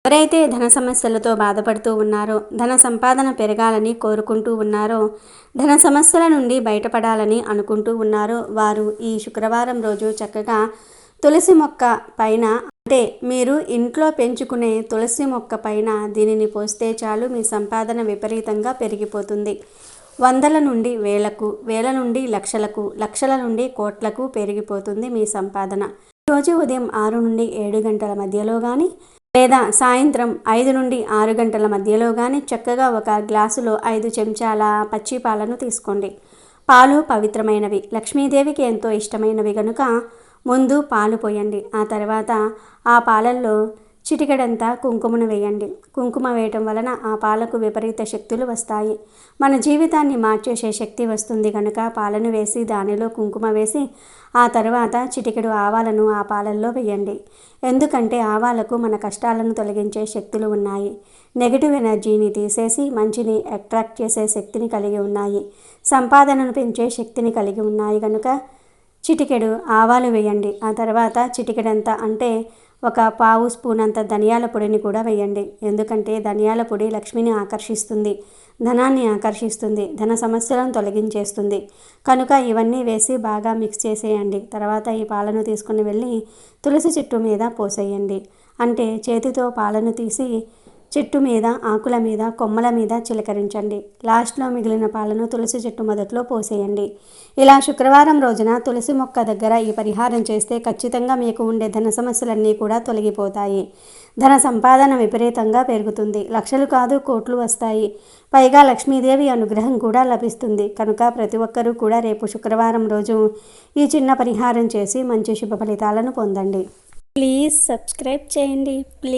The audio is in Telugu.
ఎవరైతే ధన సమస్యలతో బాధపడుతూ ఉన్నారో, ధన సంపాదన పెరగాలని కోరుకుంటూ ఉన్నారో, ధన సమస్యల నుండి బయటపడాలని అనుకుంటూ ఉన్నారో వారు ఈ శుక్రవారం రోజు చక్కగా తులసి మొక్క పైన, అంటే మీరు ఇంట్లో పెంచుకునే తులసి మొక్క పైన దీనిని పోస్తే చాలు మీ సంపాదన విపరీతంగా పెరిగిపోతుంది. వందల నుండి వేలకు, వేల నుండి లక్షలకు, లక్షల నుండి కోట్లకు పెరిగిపోతుంది మీ సంపాదన. రోజు ఉదయం 6 నుండి 7 గంటల మధ్యలో కానీ లేదా సాయంత్రం 5 నుండి 6 గంటల మధ్యలో కానీ చక్కగా ఒక గ్లాసులో 5 చెంచాల పచ్చి పాలను తీసుకోండి. పాలు పవిత్రమైనవి, లక్ష్మీదేవికి ఎంతో ఇష్టమైనవి కనుక ముందు పాలు పోయండి. ఆ తర్వాత ఆ పాలల్లో చిటికెడంతా కుంకుమను వేయండి. కుంకుమ వేయటం వలన ఆ పాలకు విపరీత శక్తులు వస్తాయి. మన జీవితాన్ని మార్చేసే శక్తి వస్తుంది కనుక పాలను వేసి దానిలో కుంకుమ వేసి ఆ తర్వాత చిటికెడు ఆవాలను ఆ పాలల్లో వేయండి. ఎందుకంటే ఆవాలకు మన కష్టాలను తొలగించే శక్తులు ఉన్నాయి. నెగిటివ్ ఎనర్జీని తీసేసి మంచిని అట్రాక్ట్ చేసే శక్తిని కలిగి ఉన్నాయి. సంపాదనను పెంచే శక్తిని కలిగి ఉన్నాయి కనుక చిటికెడు ఆవాలు వేయండి. ఆ తర్వాత చిటికెడంతా, అంటే ఒక పావు స్పూన్ అంత ధనియాల పొడిని కూడా వేయండి. ఎందుకంటే ధనియాల పొడి లక్ష్మిని ఆకర్షిస్తుంది, ధనాన్ని ఆకర్షిస్తుంది, ధన సమస్యలను తొలగించేస్తుంది. కనుక ఇవన్నీ వేసి బాగా మిక్స్ చేసేయండి. తర్వాత ఈ పాలను తీసుకుని వెళ్ళి తులసి చెట్టు మీద పోసేయండి. అంటే చేతితో పాలను తీసి చెట్టు మీద, ఆకుల మీద, కొమ్మల మీద చిలకరించండి. లాస్ట్లో మిగిలిన పాలను తులసి చెట్టు మొదట్లో పోసేయండి. ఇలా శుక్రవారం రోజున తులసి మొక్క దగ్గర ఈ పరిహారం చేస్తే ఖచ్చితంగా మీకు ఉండే ధన సమస్యలన్నీ కూడా తొలగిపోతాయి. ధన సంపాదన విపరీతంగా పెరుగుతుంది. లక్షలు కాదు కోట్లు వస్తాయి. పైగా లక్ష్మీదేవి అనుగ్రహం కూడా లభిస్తుంది. కనుక ప్రతి ఒక్కరూ కూడా రేపు శుక్రవారం రోజు ఈ చిన్న పరిహారం చేసి మంచి శుభ ఫలితాలను పొందండి. ప్లీజ్ సబ్స్క్రైబ్ చేయండి.